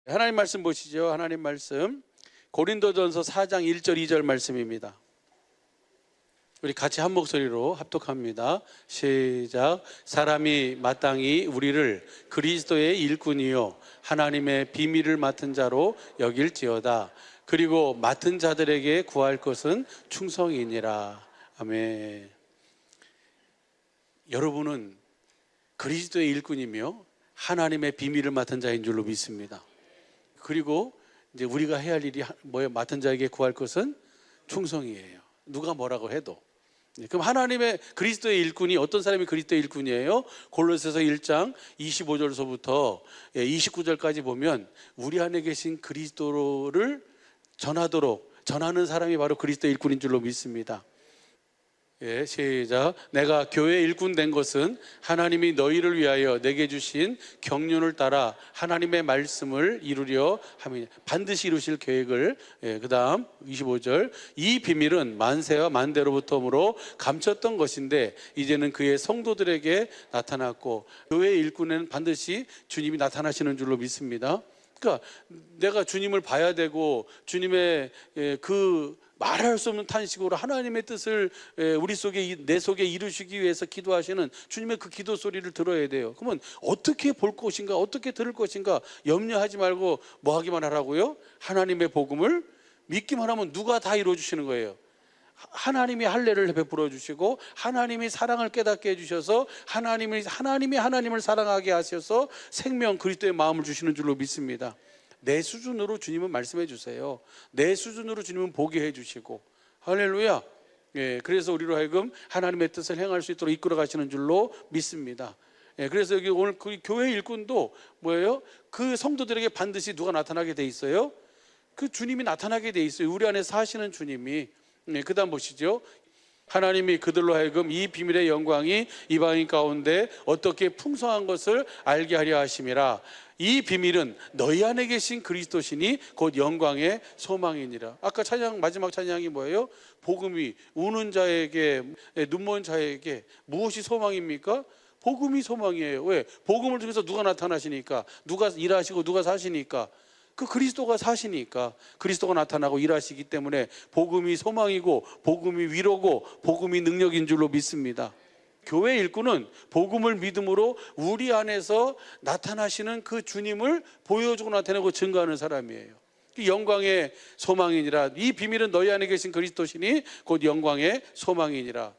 하나님 말씀 보시죠. 하나님 말씀 고린도전서 4장 1절 2절 말씀입니다. 우리 같이 한 목소리로 합독합니다. 시작. 사람이 마땅히 우리를 그리스도의 일꾼이요 하나님의 비밀을 맡은 자로 여길지어다. 그리고 맡은 자들에게 구할 것은 충성이니라. 아멘. 여러분은 그리스도의 일꾼이며 하나님의 비밀을 맡은 자인 줄로 믿습니다. 그리고 이제 우리가 해야 할 일이 뭐예요? 맡은 자에게 구할 것은 충성이에요. 누가 뭐라고 해도. 그럼 하나님의 그리스도의 일꾼이 어떤 사람이 그리스도의 일꾼이에요? 골로새서 1장 25절서부터 29절까지 보면 우리 안에 계신 그리스도를 전하는 사람이 바로 그리스도의 일꾼인 줄로 믿습니다. 예, 시작. 내가 교회 일꾼 된 것은 하나님이 너희를 위하여 내게 주신 경륜을 따라 하나님의 말씀을 이루려 함이니. 반드시 이루실 계획을. 그 다음 25절. 이 비밀은 만세와 만대로부터므로 감췄던 것인데 이제는 그의 성도들에게 나타났고, 교회 일꾼에는 반드시 주님이 나타나시는 줄로 믿습니다. 그러니까 내가 주님을 봐야 되고, 주님의 그 말할 수 없는 탄식으로 하나님의 뜻을 내 속에 이루시기 위해서 기도하시는 주님의 그 기도 소리를 들어야 돼요. 그러면 어떻게 볼 것인가, 어떻게 들을 것인가 염려하지 말고 뭐 하기만 하라고요? 하나님의 복음을 믿기만 하면 누가 다 이루어주시는 거예요. 하나님이 할례를 베풀어 주시고, 하나님이 사랑을 깨닫게 해주셔서 하나님이 하나님을 사랑하게 하셔서 생명 그리스도의 마음을 주시는 줄로 믿습니다. 내 수준으로 주님은 말씀해 주세요. 내 수준으로 주님은 보게 해주시고. 할렐루야. 예, 그래서 우리로 하여금 하나님의 뜻을 행할 수 있도록 이끌어 가시는 줄로 믿습니다. 예, 그래서 여기 오늘 그 교회 일꾼도 뭐예요? 그 성도들에게 반드시 누가 나타나게 돼 있어요? 그 주님이 나타나게 돼 있어요. 우리 안에 사시는 주님이. 예, 그 다음 보시죠. 하나님이 그들로 하여금 이 비밀의 영광이 이방인 가운데 어떻게 풍성한 것을 알게 하려 하심이라. 이 비밀은 너희 안에 계신 그리스도시니 곧 영광의 소망이니라. 아까 마지막 찬양이 뭐예요? 복음이 우는 자에게, 눈먼 자에게 무엇이 소망입니까? 복음이 소망이에요. 왜? 복음을 통해서 누가 나타나시니까, 누가 일하시고 누가 사시니까, 그 그리스도가 사시니까, 그리스도가 나타나고 일하시기 때문에 복음이 소망이고 복음이 위로고 복음이 능력인 줄로 믿습니다. 교회 일꾼은 복음을 믿음으로 우리 안에서 나타나시는 그 주님을 보여주고 나타내고 증거하는 사람이에요. 영광의 소망이니라. 이 비밀은 너희 안에 계신 그리스도시니 곧 영광의 소망이니라.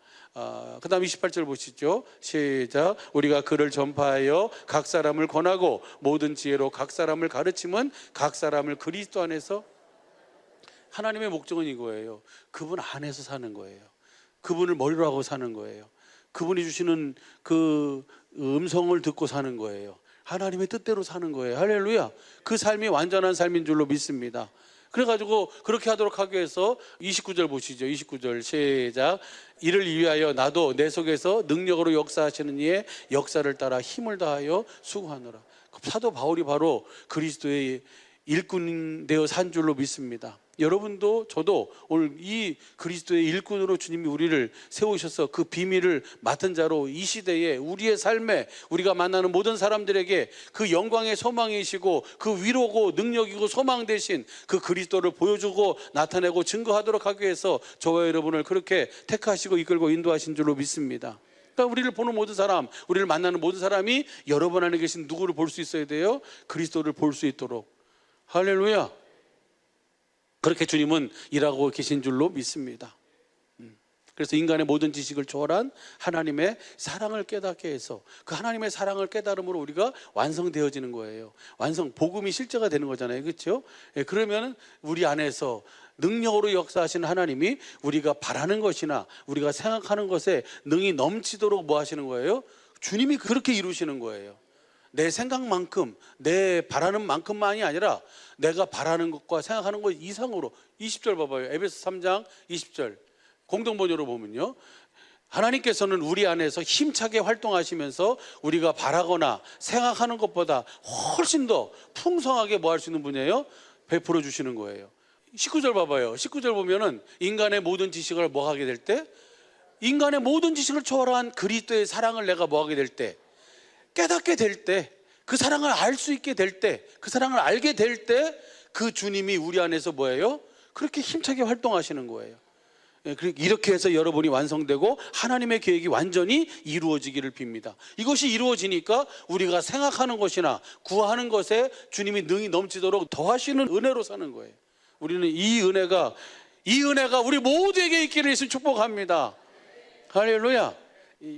그 다음 28절 보시죠. 시작. 우리가 그를 전파하여 각 사람을 권하고 모든 지혜로 각 사람을 가르치면 각 사람을 그리스도 안에서. 하나님의 목적은 이거예요. 그분 안에서 사는 거예요. 그분을 머리로 하고 사는 거예요. 그분이 주시는 그 음성을 듣고 사는 거예요. 하나님의 뜻대로 사는 거예요. 할렐루야. 그 삶이 완전한 삶인 줄로 믿습니다. 그래가지고 그렇게 하도록 하기 위해서 29절 보시죠. 29절 시작. 이를 위하여 나도 내 속에서 능력으로 역사하시는 이의 역사를 따라 힘을 다하여 수고하노라. 사도 바울이 바로 그리스도의 일꾼 되어 산 줄로 믿습니다. 여러분도 저도 오늘 이 그리스도의 일꾼으로 주님이 우리를 세우셔서 그 비밀을 맡은 자로 이 시대에 우리의 삶에 우리가 만나는 모든 사람들에게 그 영광의 소망이시고 그 위로고 능력이고 소망 되신 그 그리스도를 보여주고 나타내고 증거하도록 하기 위해서 저와 여러분을 그렇게 택하시고 이끌고 인도하신 줄로 믿습니다. 그러니까 우리를 보는 모든 사람, 우리를 만나는 모든 사람이 여러분 안에 계신 누구를 볼 수 있어야 돼요? 그리스도를 볼 수 있도록. 할렐루야. 그렇게 주님은 일하고 계신 줄로 믿습니다. 그래서 인간의 모든 지식을 초월한 하나님의 사랑을 깨닫게 해서 그 하나님의 사랑을 깨달음으로 우리가 완성되어지는 거예요. 복음이 실제가 되는 거잖아요. 그렇죠? 그러면 우리 안에서 능력으로 역사하시는 하나님이 우리가 바라는 것이나 우리가 생각하는 것에 능이 넘치도록 뭐 하시는 거예요? 주님이 그렇게 이루시는 거예요. 내 생각만큼, 내 바라는 만큼만이 아니라 내가 바라는 것과 생각하는 것 이상으로. 20절 봐봐요. 에베소 3장 20절 공동번역으로 보면요, 하나님께서는 우리 안에서 힘차게 활동하시면서 우리가 바라거나 생각하는 것보다 훨씬 더 풍성하게 뭐 할 수 있는 분이에요? 베풀어 주시는 거예요. 19절 봐봐요. 19절 보면은 인간의 모든 지식을 뭐 하게 될 때? 인간의 모든 지식을 초월한 그리스도의 사랑을 내가 뭐 하게 될 때? 깨닫게 될 때, 그 사랑을 알 수 있게 될 때, 그 사랑을 알게 될 때 그 주님이 우리 안에서 뭐예요? 그렇게 힘차게 활동하시는 거예요. 이렇게 해서 여러분이 완성되고 하나님의 계획이 완전히 이루어지기를 빕니다. 이것이 이루어지니까 우리가 생각하는 것이나 구하는 것에 주님이 능히 넘치도록 더하시는 은혜로 사는 거예요. 우리는 이 은혜가 우리 모두에게 있기를 예수 축복합니다. 할렐루야.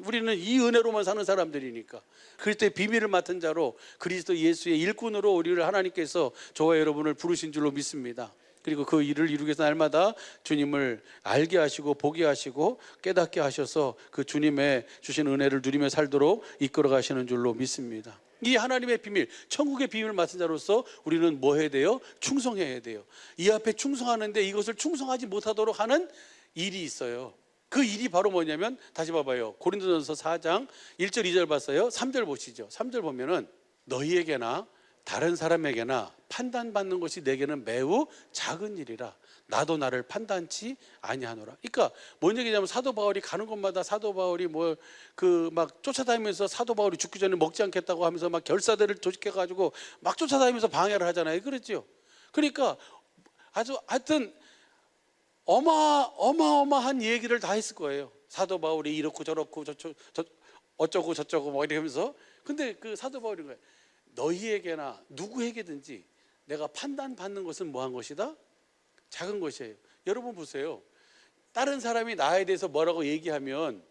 우리는 이 은혜로만 사는 사람들이니까. 그리스도의 비밀을 맡은 자로, 그리스도 예수의 일꾼으로 우리를 하나님께서 저와 여러분을 부르신 줄로 믿습니다. 그리고 그 일을 이루기 위해서 날마다 주님을 알게 하시고 보게 하시고 깨닫게 하셔서 그 주님의 주신 은혜를 누리며 살도록 이끌어 가시는 줄로 믿습니다. 이 하나님의 비밀, 천국의 비밀을 맡은 자로서 우리는 뭐 해야 돼요? 충성해야 돼요. 이 앞에 충성하는데 이것을 충성하지 못하도록 하는 일이 있어요. 그 일이 바로 뭐냐면, 다시 봐봐요. 고린도전서 4장 1절 2절 봤어요. 3절 보시죠. 3절 보면은 너희에게나 다른 사람에게나 판단받는 것이 내게는 매우 작은 일이라 나도 나를 판단치 아니하노라. 그러니까 뭔 얘기냐면, 사도 바울이 가는 곳마다 사도 바울이 막 쫓아다니면서 사도 바울이 죽기 전에 먹지 않겠다고 하면서 막 결사대를 조직해 가지고 막 쫓아다니면서 방해를 하잖아요. 그렇죠? 그러니까 아주 하여튼 어마어마한 얘기를 다 했을 거예요. 사도 바울이 이렇고 저렇고 어쩌고 저쩌고 뭐 이러면서. 근데 그 사도 바울인 거예요. 너희에게나 누구에게든지 내가 판단받는 것은 뭐한 것이다? 작은 것이에요. 여러분 보세요. 다른 사람이 나에 대해서 뭐라고 얘기하면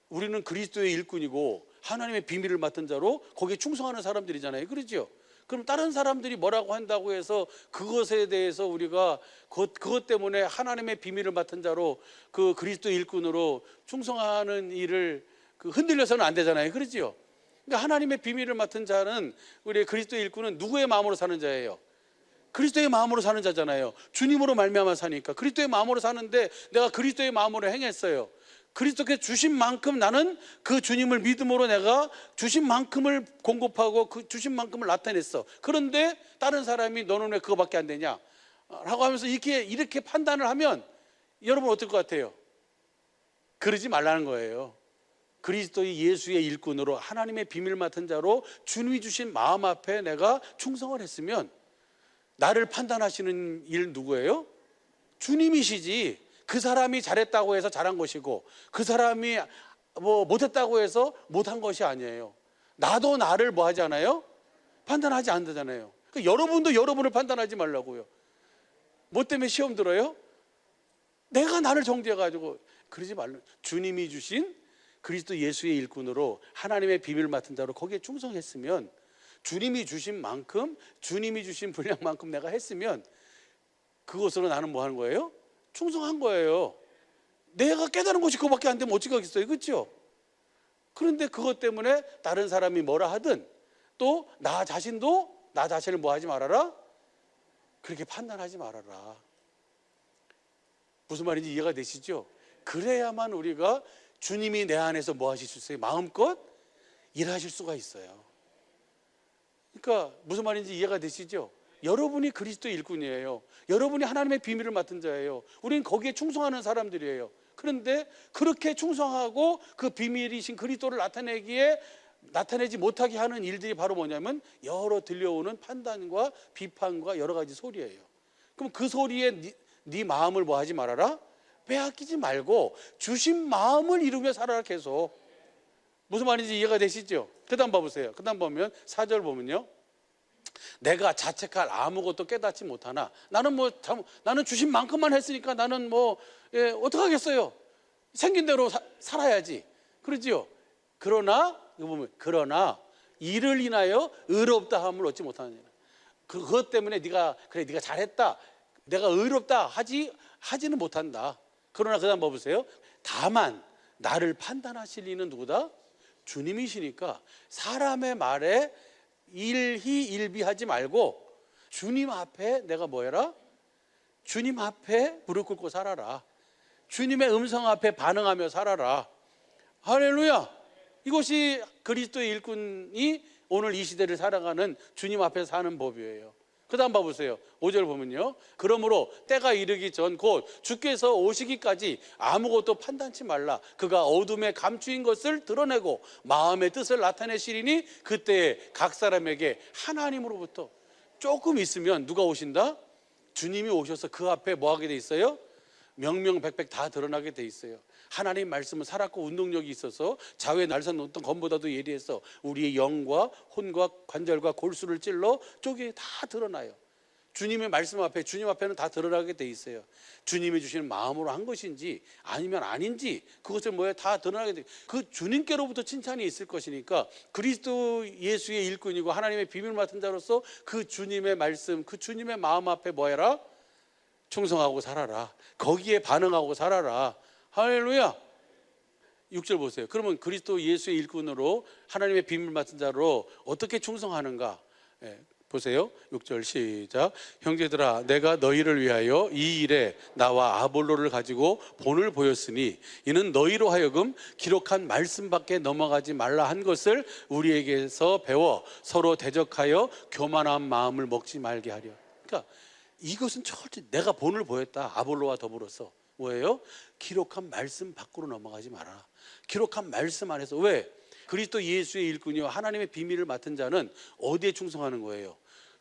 우리는 그리스도의 일꾼이고 하나님의 비밀을 맡은 자로 거기에 충성하는 사람들이잖아요. 그렇죠? 그럼 다른 사람들이 뭐라고 한다고 해서 그것에 대해서 우리가 그것 때문에 하나님의 비밀을 맡은 자로 그 그리스도의 일꾼으로 충성하는 일을 흔들려서는 안 되잖아요. 그렇죠? 그러니까 하나님의 비밀을 맡은 자는, 우리 그리스도의 일꾼은 누구의 마음으로 사는 자예요? 그리스도의 마음으로 사는 자잖아요. 주님으로 말미암아 사니까. 그리스도의 마음으로 사는데 내가 그리스도의 마음으로 행했어요. 그리스도께 주신 만큼 나는 그 주님을 믿음으로 내가 주신 만큼을 공급하고 그 주신 만큼을 나타냈어. 그런데 다른 사람이 너는 왜 그거밖에 안 되냐? 라고 하면서 이렇게 판단을 하면 여러분 어떨 것 같아요? 그러지 말라는 거예요. 그리스도의 예수의 일꾼으로 하나님의 비밀 맡은 자로 주님이 주신 마음 앞에 내가 충성을 했으면 나를 판단하시는 일 누구예요? 주님이시지. 그 사람이 잘했다고 해서 잘한 것이고 그 사람이 못했다고 해서 못한 것이 아니에요. 나도 나를 뭐 하잖아요? 판단하지 않는다잖아요. 그러니까 여러분도 여러분을 판단하지 말라고요. 뭐 때문에 시험 들어요? 내가 나를 정죄해가지고. 그러지 말라. 주님이 주신 그리스도 예수의 일꾼으로 하나님의 비밀을 맡은 자로 거기에 충성했으면, 주님이 주신 만큼, 주님이 주신 분량만큼 내가 했으면 그것으로 나는 뭐 하는 거예요? 충성한 거예요. 내가 깨달은 것이 그거밖에 안 되면 어찌 하겠어요? 그렇죠? 그런데 그것 때문에 다른 사람이 뭐라 하든 또 나 자신도 나 자신을 뭐 하지 말아라? 그렇게 판단하지 말아라. 무슨 말인지 이해가 되시죠? 그래야만 우리가 주님이 내 안에서 뭐 하실 수 있어요? 마음껏 일하실 수가 있어요. 그러니까 무슨 말인지 이해가 되시죠? 여러분이 그리스도의 일꾼이에요. 여러분이 하나님의 비밀을 맡은 자예요. 우리는 거기에 충성하는 사람들이에요. 그런데 그렇게 충성하고 그 비밀이신 그리스도를 나타내지 못하게 하는 일들이 바로 뭐냐면 여러 들려오는 판단과 비판과 여러 가지 소리예요. 그럼 그 소리에 네 마음을 뭐 하지 말아라? 빼앗기지 말고 주신 마음을 이루며 살아라. 계속. 무슨 말인지 이해가 되시죠? 그 다음 봐보세요. 그 다음 보면 4절 보면요, 내가 자책할 아무것도 깨닫지 못하나 나는 주신 만큼만 했으니까 나는 어떡하겠어요? 생긴 대로 살아야지. 그러지요? 그러나 이거 보면 그러나 이를 인하여 의롭다 함을 얻지 못하느니라. 그것 때문에 네가 잘했다, 내가 의롭다 하지는 못한다. 그러나 그 다음 봐보세요. 다만 나를 판단하실 이는 누구다? 주님이시니까 사람의 말에 일희일비하지 말고 주님 앞에 내가 뭐 해라? 주님 앞에 무릎 꿇고 살아라. 주님의 음성 앞에 반응하며 살아라. 할렐루야. 이것이 그리스도의 일꾼이 오늘 이 시대를 살아가는 주님 앞에 사는 법이에요. 그 다음 봐보세요. 5절 보면요, 그러므로 때가 이르기 전 곧 주께서 오시기까지 아무것도 판단치 말라. 그가 어둠에 감추인 것을 드러내고 마음의 뜻을 나타내시리니 그때에 각 사람에게 하나님으로부터. 조금 있으면 누가 오신다? 주님이 오셔서 그 앞에 뭐 하게 돼 있어요? 명명백백 다 드러나게 돼 있어요. 하나님 말씀은 살았고 운동력이 있어서 자외 날선 어떤 검보다도 예리해서 우리의 영과 혼과 관절과 골수를 찔러 쪼개 다 드러나요. 주님의 말씀 앞에, 주님 앞에는 다 드러나게 돼 있어요. 주님이 주시는 마음으로 한 것인지 아니면 아닌지 그것을 뭐예요? 다 드러나게 돼. 그 주님께로부터 칭찬이 있을 것이니까 그리스도 예수의 일꾼이고 하나님의 비밀 맡은 자로서 그 주님의 말씀, 그 주님의 마음 앞에 뭐 해라? 충성하고 살아라. 거기에 반응하고 살아라. 할렐루야. 6절 보세요. 그러면 그리스도 예수의 일꾼으로 하나님의 비밀 맡은 자로 어떻게 충성하는가? 보세요. 6절 시작. 형제들아, 내가 너희를 위하여 이 일에 나와 아볼로를 가지고 본을 보였으니 이는 너희로 하여금 기록한 말씀밖에 넘어가지 말라 한 것을 우리에게서 배워 서로 대적하여 교만한 마음을 먹지 말게 하려. 그러니까 이것은 철저히 내가 본을 보였다. 아볼로와 더불어서 뭐예요? 기록한 말씀 밖으로 넘어가지 마라. 기록한 말씀 안에서. 왜? 그리스도 예수의 일꾼이요 하나님의 비밀을 맡은 자는 어디에 충성하는 거예요?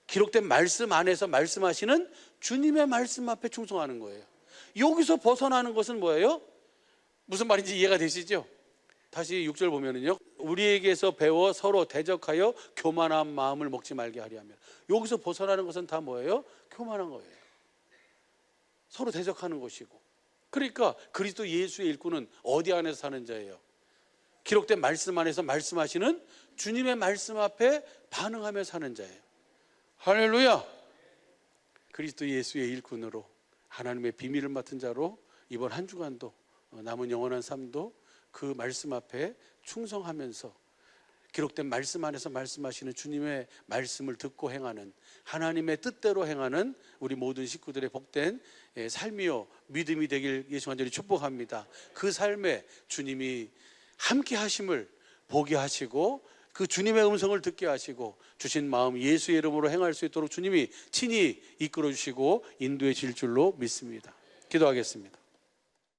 기록된 말씀 안에서 말씀하시는 주님의 말씀 앞에 충성하는 거예요. 여기서 벗어나는 것은 뭐예요? 무슨 말인지 이해가 되시죠? 다시 6절 보면은요, 우리에게서 배워 서로 대적하여 교만한 마음을 먹지 말게 하려 하면. 여기서 벗어나는 것은 다 뭐예요? 교만한 거예요. 서로 대적하는 것이고. 그러니까 그리스도 예수의 일꾼은 어디 안에서 사는 자예요? 기록된 말씀 안에서 말씀하시는 주님의 말씀 앞에 반응하며 사는 자예요. 할렐루야. 그리스도 예수의 일꾼으로 하나님의 비밀을 맡은 자로 이번 한 주간도 남은 영원한 삶도 그 말씀 앞에 충성하면서 기록된 말씀 안에서 말씀하시는 주님의 말씀을 듣고 행하는, 하나님의 뜻대로 행하는 우리 모든 식구들의 복된 삶이요 믿음이 되길 예수 간절히 축복합니다. 그 삶에 주님이 함께 하심을 보게 하시고 그 주님의 음성을 듣게 하시고 주신 마음 예수의 이름으로 행할 수 있도록 주님이 친히 이끌어 주시고 인도해 질 줄로 믿습니다. 기도하겠습니다.